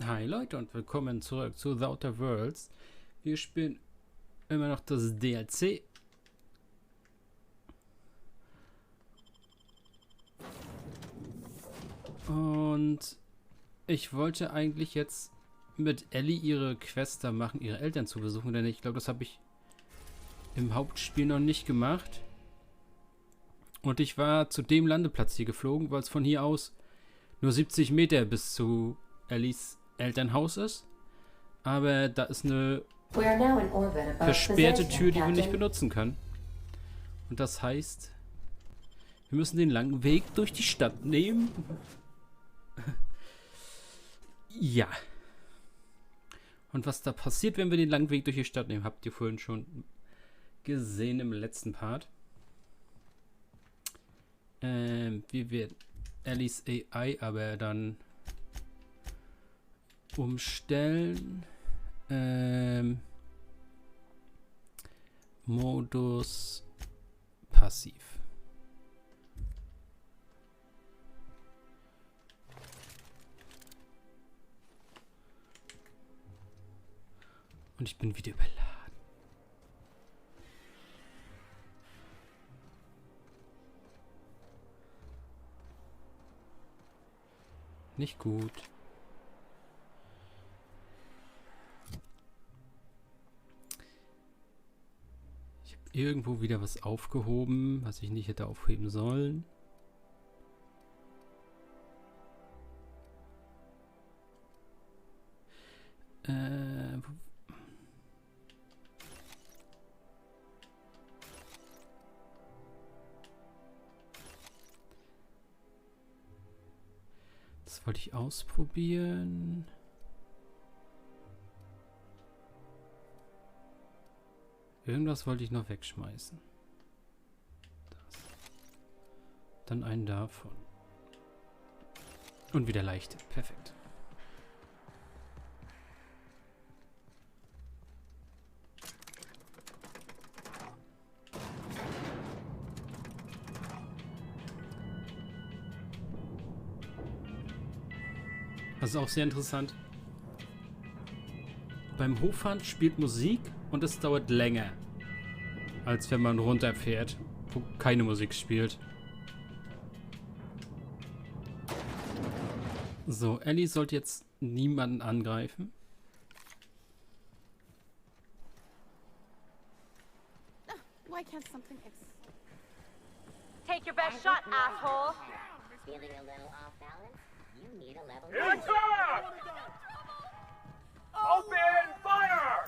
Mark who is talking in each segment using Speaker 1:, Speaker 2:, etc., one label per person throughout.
Speaker 1: Hi Leute und willkommen zurück zu The Outer Worlds. Wir spielen immer noch das DLC. Und ich wollte eigentlich jetzt mit Ellie ihre Quest da machen, ihre Eltern zu besuchen, denn ich glaube, das habe ich im Hauptspiel noch nicht gemacht. Und ich war zu dem Landeplatz hier geflogen, weil es von hier aus nur 70 Meter bis zu Ellies Elternhaus ist. Aber da ist eine versperrte Tür, die wir nicht benutzen können. Und das heißt, wir müssen den langen Weg durch die Stadt nehmen. Ja. Und was da passiert, wenn wir den langen Weg durch die Stadt nehmen, habt ihr vorhin schon gesehen im letzten Part. Wir werden Ellies AI aber dann umstellen. Modus passiv. Und ich bin wieder überladen. Nicht gut. Ich habe irgendwo wieder was aufgehoben, was ich nicht hätte aufheben sollen. Das wollte ich ausprobieren. Irgendwas wollte ich noch wegschmeißen. Das. Dann einen davon. Und wieder leichte. Perfekt. Das ist auch sehr interessant. Beim Hochfahren spielt Musik und es dauert länger, als wenn man runterfährt, wo keine Musik spielt. So, Ellie sollte jetzt niemanden angreifen.
Speaker 2: Why can't something
Speaker 3: Take your best shot, asshole!
Speaker 4: Feeling a little off balance? You need a level.
Speaker 5: Attack! Open fire!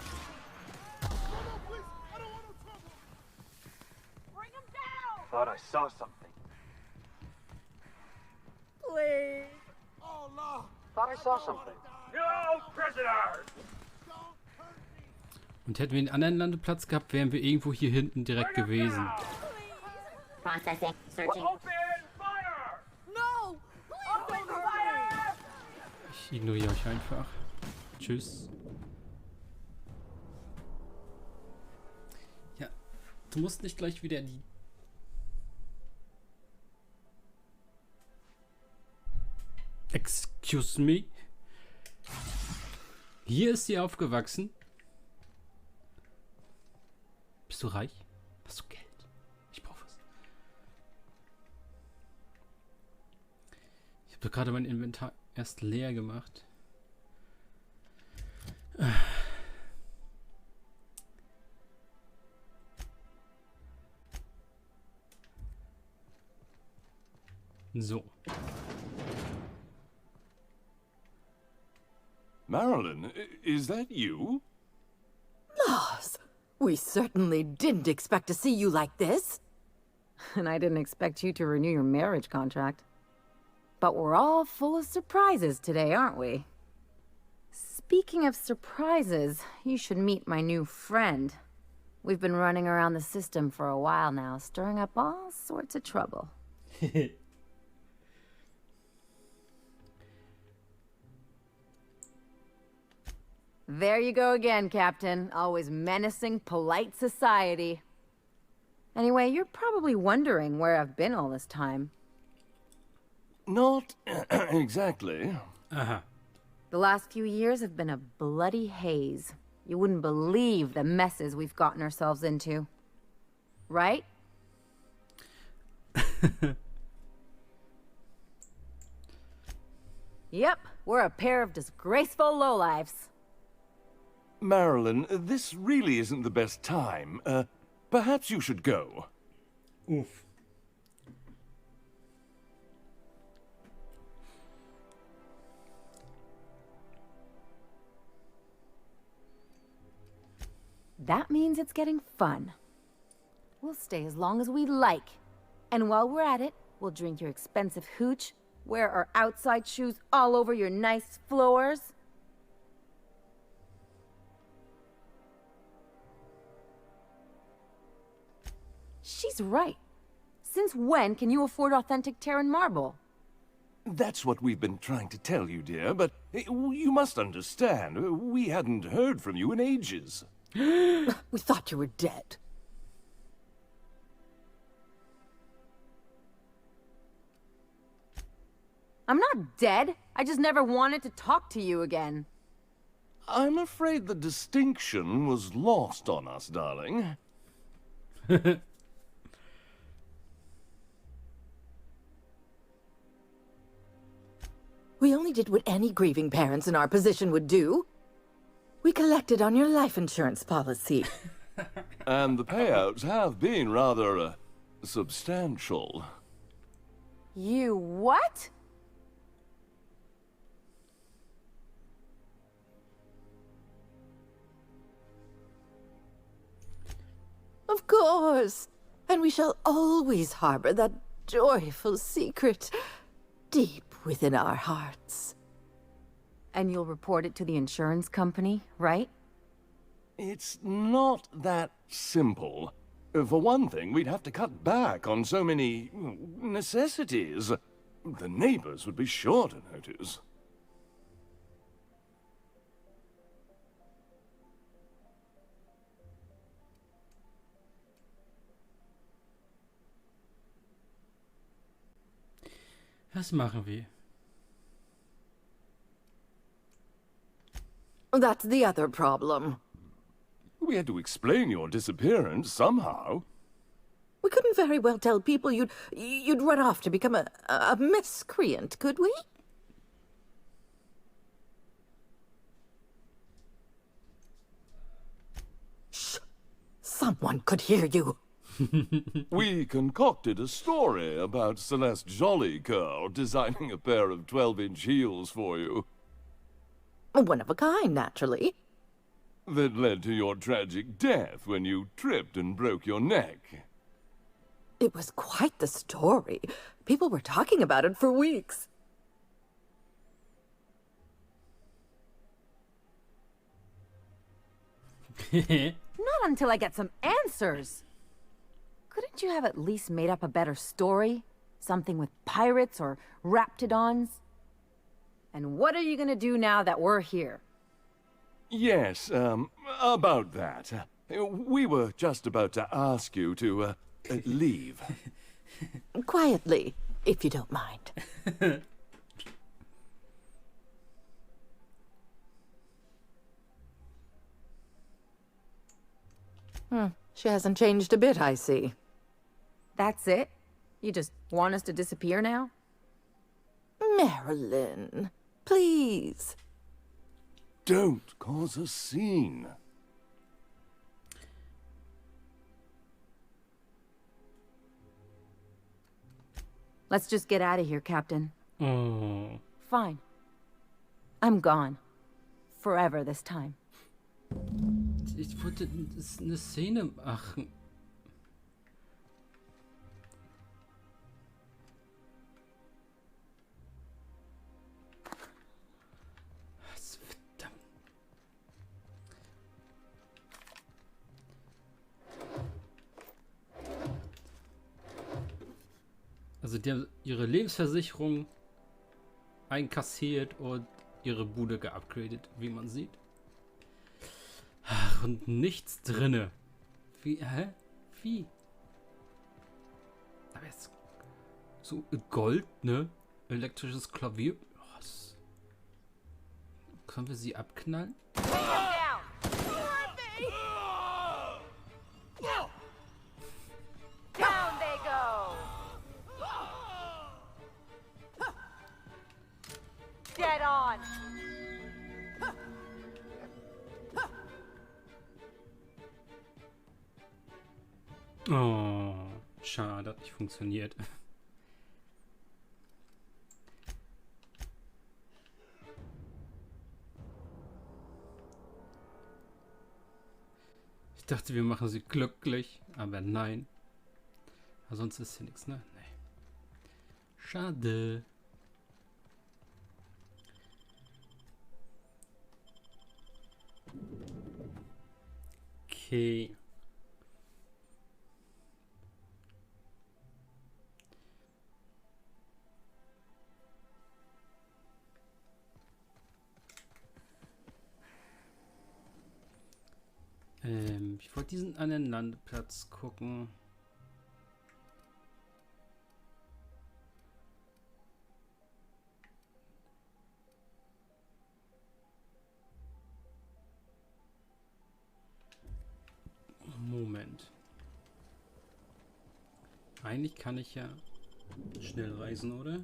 Speaker 3: Bring him down!
Speaker 5: Thought I saw something.
Speaker 2: Please.
Speaker 6: Oh no!
Speaker 5: Thought I saw something. No prisoners!
Speaker 1: Und hätten wir einen anderen Landeplatz gehabt, wären wir irgendwo hier hinten direkt gewesen.
Speaker 4: Processing. Searching.
Speaker 5: Open fire!
Speaker 2: No! Please don't hurt me!
Speaker 1: Ich ignoriere euch einfach. Tschüss. Ja, du musst nicht gleich wieder die... Excuse me. Hier ist sie aufgewachsen. Bist du reich? Hast du Geld? Ich brauche was. Ich habe gerade mein Inventar erst leer gemacht. So.
Speaker 6: Marilyn, is that you?
Speaker 7: Moss, we certainly didn't expect to see you like this. And I didn't expect you to renew your marriage contract. But we're all full of surprises today, aren't we? Speaking of surprises, you should meet my new friend. We've been running around the system for a while now, stirring up all sorts of trouble. There you go again, Captain. Always menacing polite society. Anyway, you're probably wondering where I've been all this time.
Speaker 6: Not exactly.
Speaker 1: Aha.
Speaker 7: The last few years have been a bloody haze. You wouldn't believe the messes we've gotten ourselves into. Right? Yep, we're a pair of disgraceful lowlifes.
Speaker 6: Marilyn, this really isn't the best time. Perhaps you should go.
Speaker 1: Uff.
Speaker 7: That means it's getting fun. We'll stay as long as we like. And while we're at it, we'll drink your expensive hooch, wear our outside shoes all over your nice floors. She's right. Since when can you afford authentic Terran marble?
Speaker 6: That's what we've been trying to tell you, dear, but you must understand, we hadn't heard from you in ages.
Speaker 7: We thought you were dead. I'm not dead. I just never wanted to talk to you again.
Speaker 6: I'm afraid the distinction was lost on us, darling.
Speaker 8: We only did what any grieving parents in our position would do. We collected on your life insurance policy.
Speaker 6: And the payouts have been rather, substantial.
Speaker 7: You what?
Speaker 8: Of course. And we shall always harbor that joyful secret deep within our hearts.
Speaker 7: And you'll report it to the insurance company, right?
Speaker 6: It's not that simple. For one thing, we'd have to cut back on so many necessities. The neighbors would be sure to notice.
Speaker 1: Was machen wir?
Speaker 8: That's the other problem.
Speaker 6: We had to explain your disappearance somehow.
Speaker 8: We couldn't very well tell people you'd run off to become a miscreant, could we? Shh! Someone could hear you.
Speaker 6: We concocted a story about Celeste Jollycurl designing a pair of 12-inch heels for you.
Speaker 8: One of a kind, naturally.
Speaker 6: That led to your tragic death when you tripped and broke your neck.
Speaker 8: It was quite the story. People were talking about it for weeks.
Speaker 7: Not until I get some answers. Couldn't you have at least made up a better story? Something with pirates or raptidons? And what are you gonna do now that we're here?
Speaker 6: Yes, about that. We were just about to ask you to, leave.
Speaker 8: Quietly, if you don't mind. She hasn't changed a bit, I see.
Speaker 7: That's it? You just want us to disappear now?
Speaker 8: Marilyn, please.
Speaker 6: Don't cause a scene.
Speaker 7: Let's just get out of here, Captain.
Speaker 1: Oh.
Speaker 7: Fine. I'm gone. Forever this time.
Speaker 1: Ich wollte eine Szene machen. Verdammt. Also die haben ihre Lebensversicherung einkassiert und ihre Bude geupgradet, wie man sieht. Ach, und nichts drinne. Wie, hä? Wie? Aber jetzt so Gold, ne? Elektrisches Klavier. Was? Können wir sie abknallen?
Speaker 3: Take him down. Down they go. Dead on.
Speaker 1: Oh, schade, hat nicht funktioniert. Ich dachte, wir machen sie glücklich, aber nein. Aber sonst ist hier nichts, ne? Nee. Schade. Okay. Ich wollte diesen anderen Landeplatz gucken. Moment. Eigentlich kann ich ja schnell reisen, oder?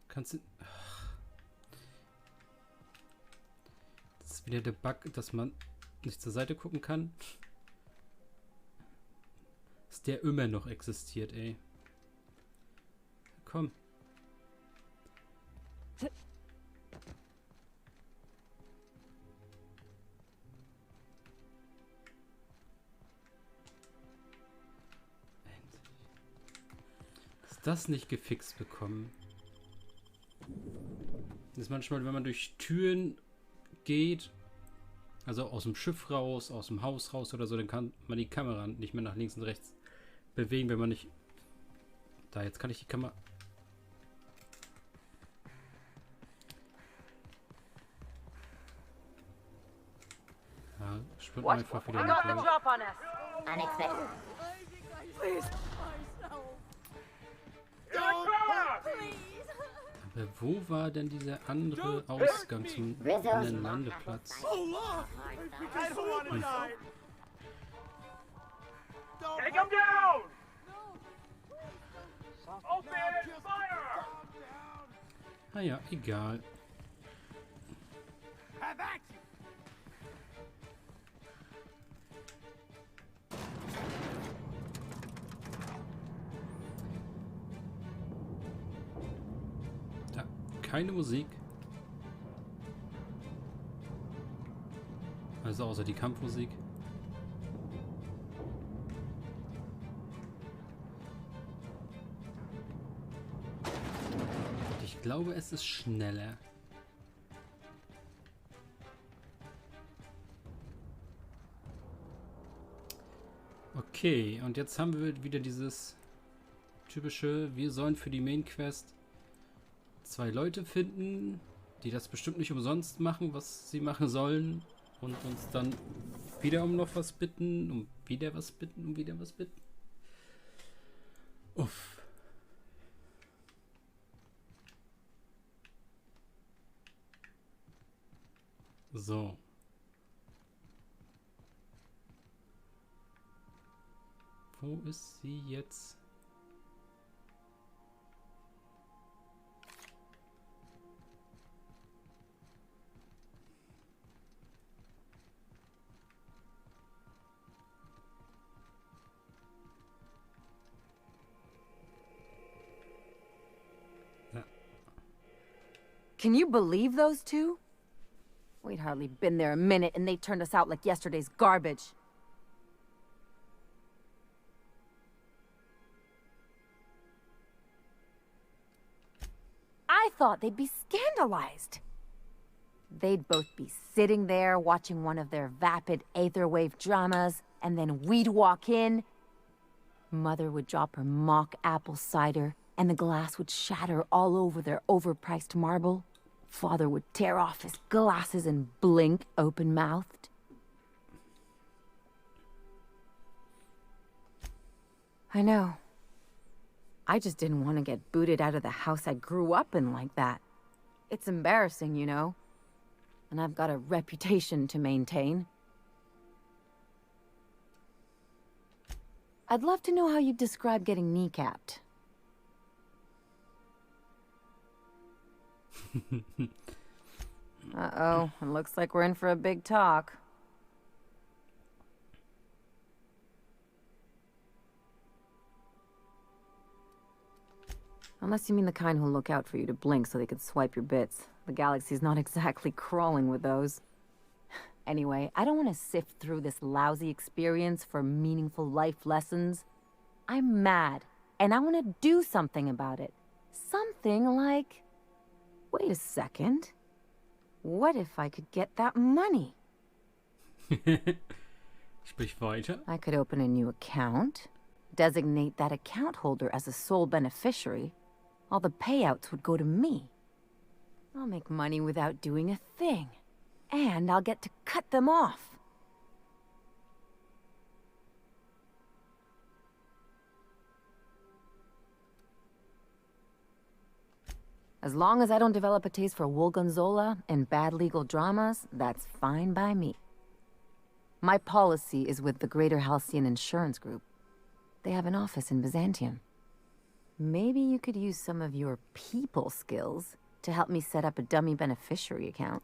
Speaker 1: Kannst du... Ach. Das ist wieder der Bug, dass man nicht zur Seite gucken kann. Dass der immer noch existiert, ey. Komm. Ist das nicht gefixt bekommen? Das ist manchmal, wenn man durch Türen geht, also aus dem Schiff raus, aus dem Haus raus oder so, dann kann man die Kamera nicht mehr nach links und rechts bewegen, wenn man nicht... Da, jetzt kann ich die Kamera... Ja, spürt man einfach wieder
Speaker 3: They
Speaker 1: nicht
Speaker 3: got the
Speaker 1: lang.
Speaker 3: drop on us.
Speaker 4: Unexpected.
Speaker 2: Please.
Speaker 1: Aber wo war denn dieser andere Ausgang zum anderen Landeplatz?
Speaker 5: Take him down! Open fire!
Speaker 1: Ah ja, egal. Da, keine Musik. Also außer die Kampfmusik. Ich glaube, es ist schneller. Okay, und jetzt haben wir wieder dieses typische, wir sollen für die Main Quest 2 Leute finden, die das bestimmt nicht umsonst machen, was sie machen sollen, und uns dann wieder um noch was bitten, um wieder was bitten, um wieder was bitten. Uff. So. Wo ist sie jetzt?
Speaker 7: Can you believe those two? We'd hardly been there a minute and they turned us out like yesterday's garbage. I thought they'd be scandalized. They'd both be sitting there watching one of their vapid aetherwave dramas, and then we'd walk in. Mother would drop her mock apple cider, and the glass would shatter all over their overpriced marble. Father would tear off his glasses and blink open-mouthed. I know. I just didn't want to get booted out of the house I grew up in like that. It's embarrassing, you know? And I've got a reputation to maintain. I'd love to know how you'd describe getting kneecapped. Uh-oh, it looks like we're in for a big talk. Unless you mean the kind who'll look out for you to blink so they could swipe your bits. The galaxy's not exactly crawling with those. Anyway, I don't want to sift through this lousy experience for meaningful life lessons. I'm mad, and I want to do something about it. Something like... Wait a second. What if I could get that money?
Speaker 1: Sprich weiter.
Speaker 7: I could open a new account, designate that account holder as a sole beneficiary. All the payouts would go to me. I'll make money without doing a thing. And I'll get to cut them off. As long as I don't develop a taste for Woolgonzola and bad legal dramas, that's fine by me. My policy is with the Greater Halcyon Insurance Group. They have an office in Byzantium. Maybe you could use some of your people skills to help me set up a dummy beneficiary account.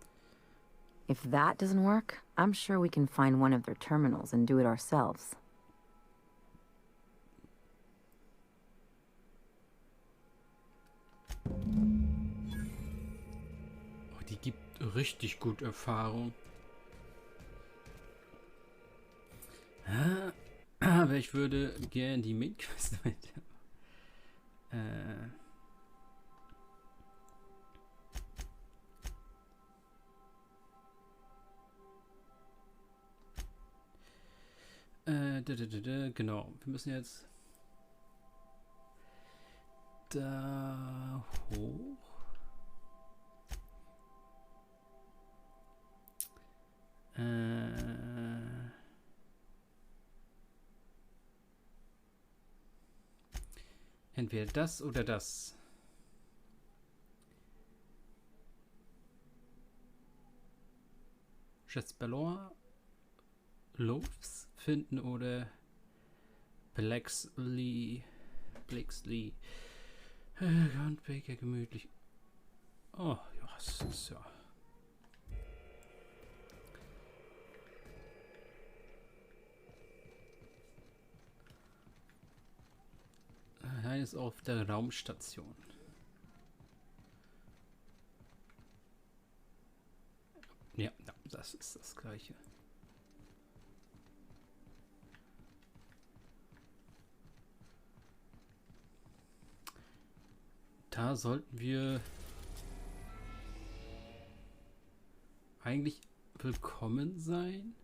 Speaker 7: If that doesn't work, I'm sure we can find one of their terminals and do it ourselves.
Speaker 1: Oh, die gibt richtig gut Erfahrung. Aber ich würde gerne die Main-Quest weiter. Genau, wir müssen jetzt da hoch. Entweder das oder das. Ballon, Loaves finden oder Blakeslee. Handbaker gemütlich. Oh, ja, das ist ja. Nein, ist auf der Raumstation. Ja, das ist das Gleiche. Da sollten wir eigentlich willkommen sein.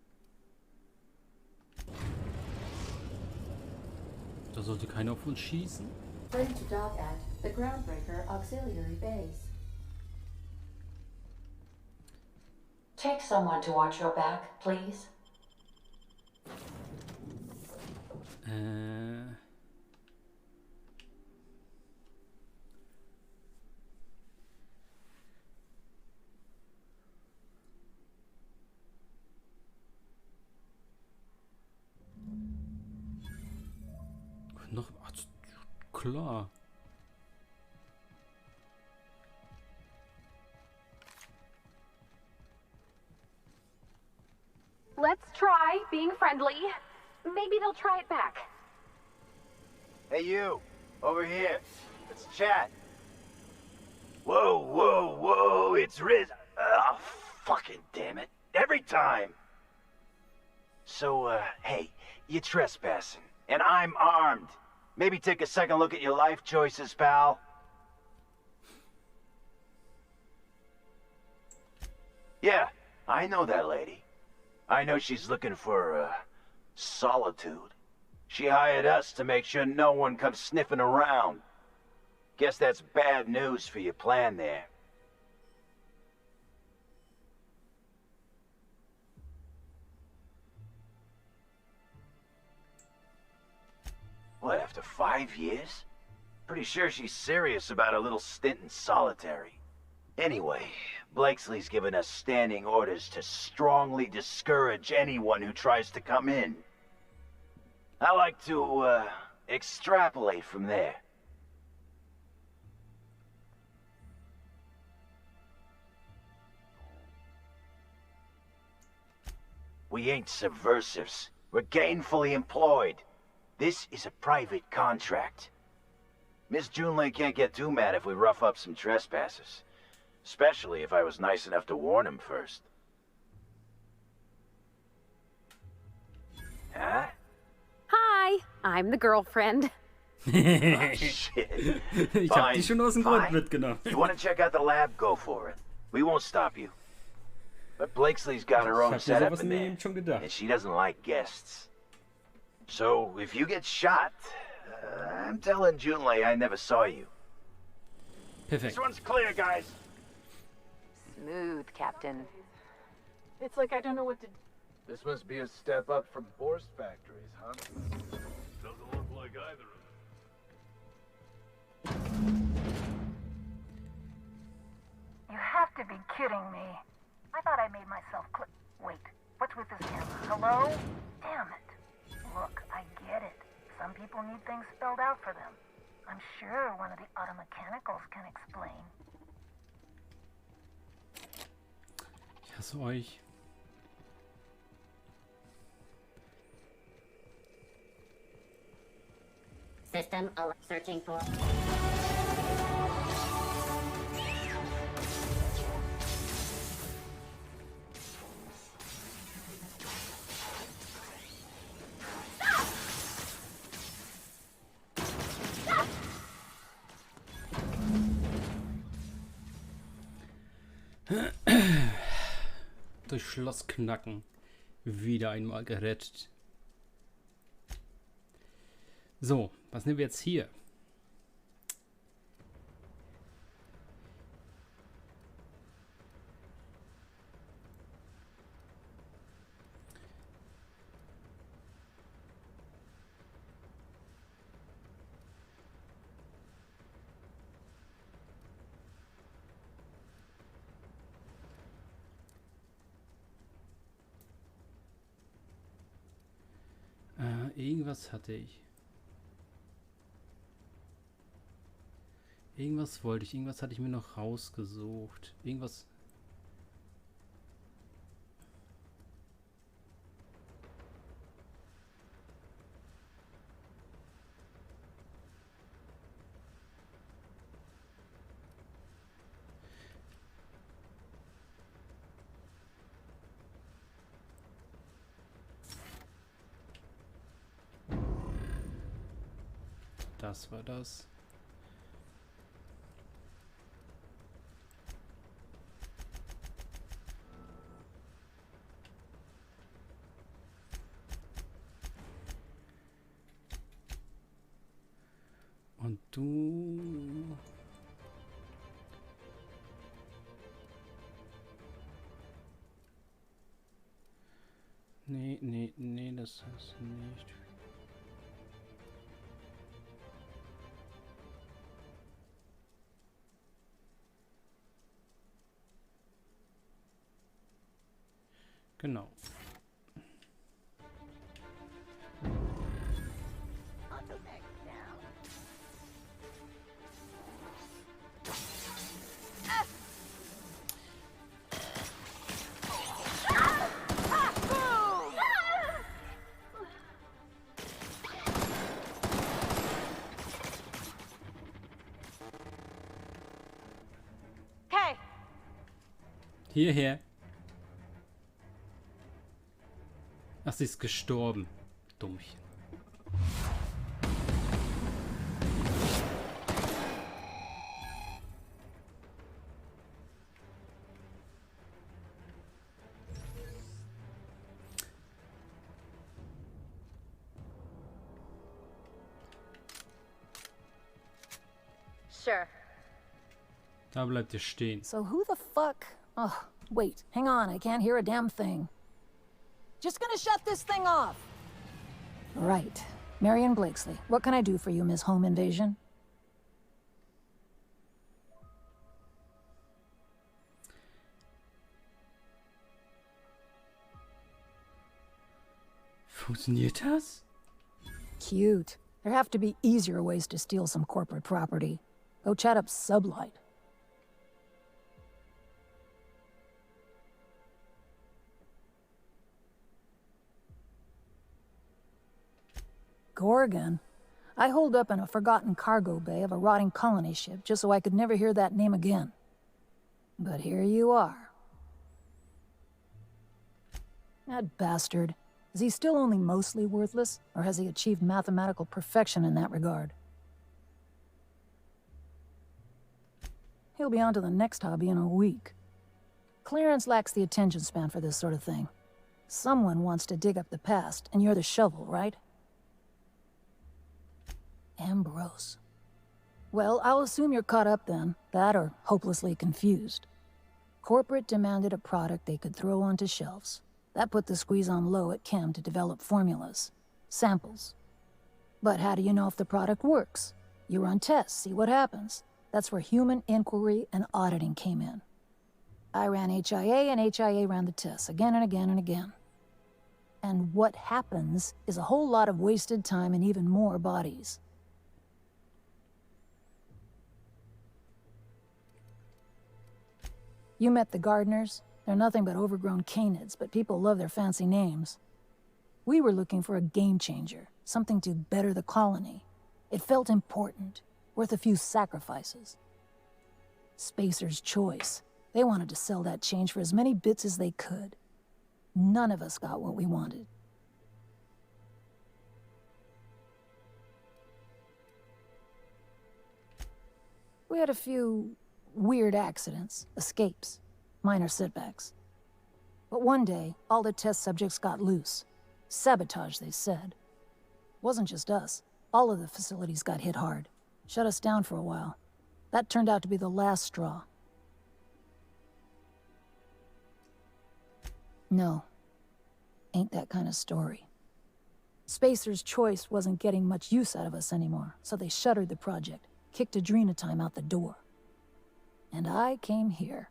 Speaker 1: Da sollte keiner auf uns schießen.
Speaker 9: Ready to dock at the Groundbreaker Auxiliary Base. Take someone to watch your back, please.
Speaker 1: Noch, klar.
Speaker 3: Let's try being friendly. Maybe they'll try it back.
Speaker 10: Hey you, over here. Let's chat. Whoa, whoa, whoa, it's Riz. Oh, fucking damn it. Every time. So, hey, you trespassing, and I'm armed. Maybe take a second look at your life choices, pal. Yeah, I know that lady. I know she's looking for, solitude. She hired us to make sure no one comes sniffing around. Guess that's bad news for your plan there. Whatever. after 5 years? Pretty sure she's serious about a little stint in solitary. Anyway, Blakeslee's given us standing orders to strongly discourage anyone who tries to come in. I like to, extrapolate from there. We ain't subversives. We're gainfully employed. This is a private contract. Miss Junlei can't get too mad if we rough up some trespassers. Especially if I was nice enough to warn him first. Huh?
Speaker 3: Hi, I'm the girlfriend.
Speaker 10: Oh, shit.
Speaker 1: Ich hab die schon aus dem Grund mitgenommen.
Speaker 10: You want to check out the lab? Go for it. We won't stop you. But Blakeslee's got her own
Speaker 1: Ich hab mir
Speaker 10: setup
Speaker 1: sowas
Speaker 10: in
Speaker 1: mir
Speaker 10: there,
Speaker 1: eben schon gedacht.
Speaker 10: and she doesn't like guests. So if you get shot, I'm telling Junlei I never saw you.
Speaker 1: Perfekt.
Speaker 5: This one's clear, guys.
Speaker 9: Smooth, Captain.
Speaker 7: It's like I don't know what to...
Speaker 11: This must be a step up from Borst factories, huh?
Speaker 5: Doesn't look like either of
Speaker 12: You have to be kidding me. I thought I made myself clear. Wait, what's with this camera? Hello? Damn it. Look, I get it. Some people need things spelled out for them. I'm sure one of the automechanicals can explain.
Speaker 1: Ich hasse euch.
Speaker 4: System searching for...
Speaker 1: Durch Schloss knacken. Wieder einmal gerettet. So, was nehmen wir jetzt hier? Irgendwas hatte ich. Irgendwas wollte ich. Irgendwas hatte ich mir noch rausgesucht. Irgendwas. Das war das. Und du... Nee, das ist nicht... Genau.
Speaker 12: Hey!
Speaker 1: Hierher. Ach, sie ist gestorben. Dummchen.
Speaker 12: Sure.
Speaker 1: Da bleibt ihr stehen.
Speaker 12: So who the fuck... Oh, wait, hang on, I can't hear a damn thing. Just gonna shut this thing off. Right. Marion Blakeslee. What can I do for you, Miss Home Invasion?
Speaker 1: Funktioniert das?
Speaker 12: Cute. There have to be easier ways to steal some corporate property. Go chat up Sublight. Gorgon? I holed up in a forgotten cargo bay of a rotting colony ship just so I could never hear that name again. But here you are. That bastard. Is he still only mostly worthless, or has he achieved mathematical perfection in that regard? He'll be on to the next hobby in a week. Clarence lacks the attention span for this sort of thing. Someone wants to dig up the past, and you're the shovel, right? Ambrose. Well, I'll assume you're caught up then. That or hopelessly confused. Corporate demanded a product they could throw onto shelves. That put the squeeze on low at Chem to develop formulas. Samples. But how do you know if the product works? You run tests, see what happens. That's where human inquiry and auditing came in. I ran HIA, and HIA ran the tests again and again and again. And what happens is a whole lot of wasted time and even more bodies. You met the gardeners. They're nothing but overgrown canids, but people love their fancy names. We were looking for a game changer, something to better the colony. It felt important, worth a few sacrifices. Spacer's choice. They wanted to sell that change for as many bits as they could. None of us got what we wanted. We had a few weird accidents, escapes, minor setbacks. But one day, all the test subjects got loose. Sabotage, they said. Wasn't just us. All of the facilities got hit hard. Shut us down for a while. That turned out to be the last straw. No. Ain't that kind of story. Spacer's choice wasn't getting much use out of us anymore, so they shuttered the project, kicked Adrenatime out the door. And I came here.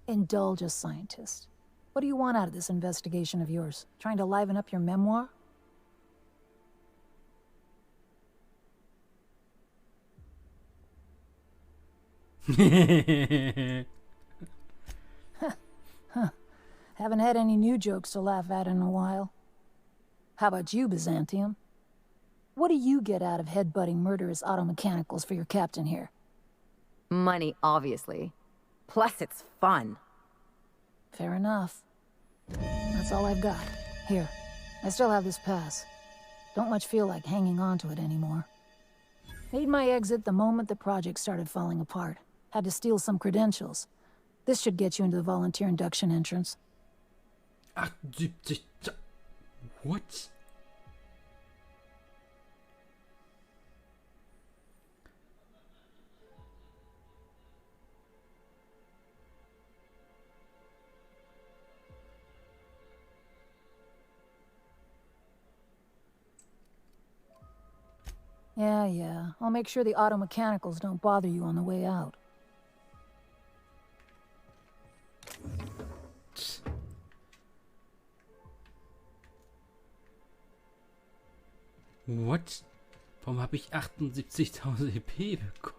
Speaker 12: Indulge a scientist. What do you want out of this investigation of yours? Trying to liven up your memoir? Haven't had any new jokes to laugh at in a while. How about you, Byzantium? What do you get out of headbutting murderous automechanicals for your captain here?
Speaker 7: Money, obviously. Plus, it's fun.
Speaker 12: Fair enough. That's all I've got. Here, I still have this pass. Don't much feel like hanging on to it anymore. Made my exit the moment the project started falling apart. Had to steal some credentials. This should get you into the volunteer induction entrance.
Speaker 1: What?
Speaker 12: Yeah. I'll make sure the automechanicals don't bother you on the way out.
Speaker 1: What? Warum habe ich 78.000 EP bekommen?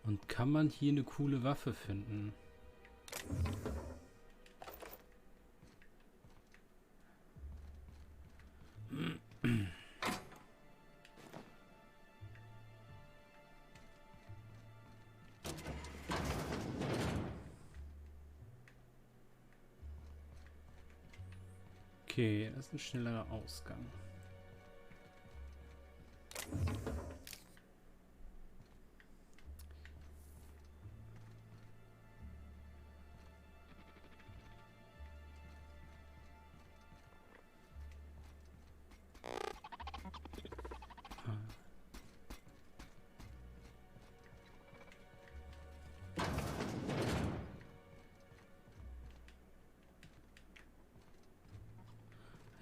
Speaker 1: Und kann man hier eine coole Waffe finden? Okay, das ist ein schnellerer Ausgang.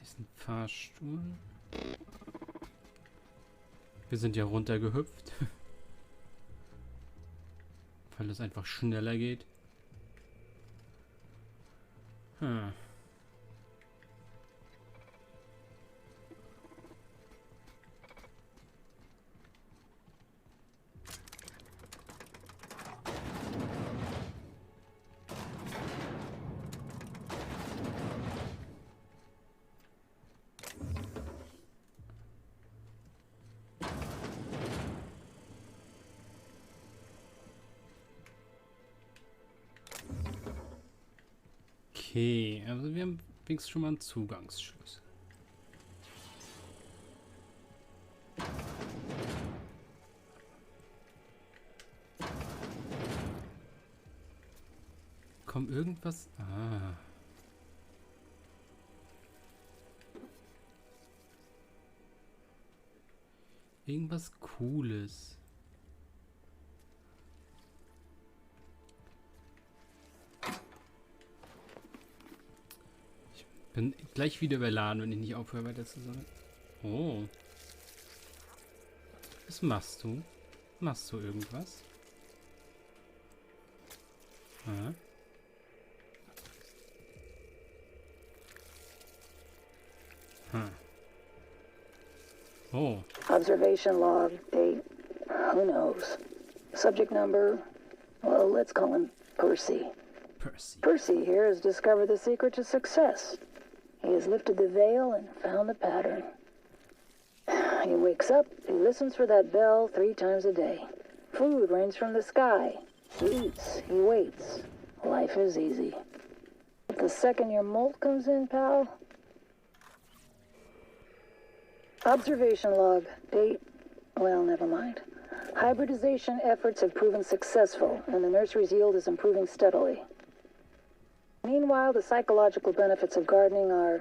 Speaker 1: Diesen Fahrstuhl. Wir sind ja runtergehüpft. Weil es einfach schneller geht. Hm. Okay, also wir haben wenigstens schon mal einen Zugangsschlüssel. Kommt irgendwas? Ah. Irgendwas Cooles. Bin gleich wieder überladen, wenn ich nicht aufhöre weiter zu sagen. Oh. Was machst du? Machst du irgendwas? Ah. Hm. Oh.
Speaker 13: Observation log, date, who knows. Subject number, well, let's call him Percy. Percy here has discovered the secret to success. He has lifted the veil and found the pattern. He wakes up, he listens for that bell 3 times a day. Food rains from the sky. He eats, he waits. Life is easy. But the second your molt comes in, pal... Observation log, date, well, never mind. Hybridization efforts have proven successful, and the nursery's yield is improving steadily. Meanwhile, the psychological benefits of gardening are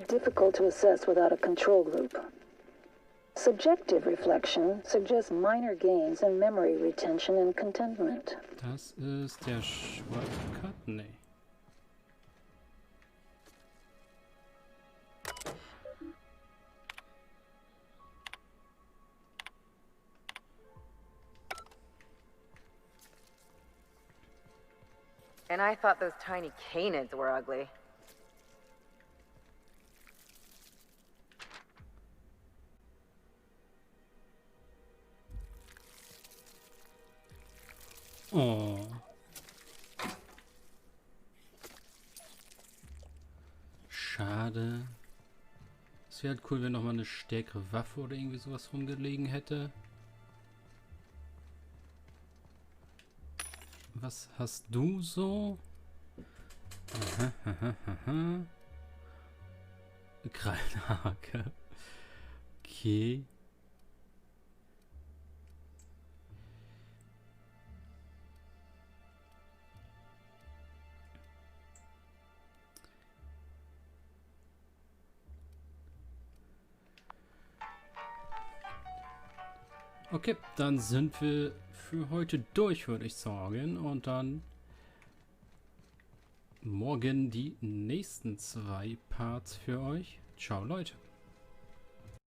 Speaker 13: difficult to assess without a control group. Subjective reflection suggests minor gains in memory retention and contentment.
Speaker 1: Das ist der Shortcut? Nee.
Speaker 7: And I thought those tiny canids were ugly.
Speaker 1: Oh. Schade. Es wäre halt cool, wenn noch mal eine stärkere Waffe oder irgendwie sowas rumgelegen hätte. Was hast du so? Aha, aha, aha. Krallenhake. Okay. Okay, dann sind wir für heute durch, würde ich sagen. Und dann morgen die nächsten 2 Parts für euch. Ciao, Leute.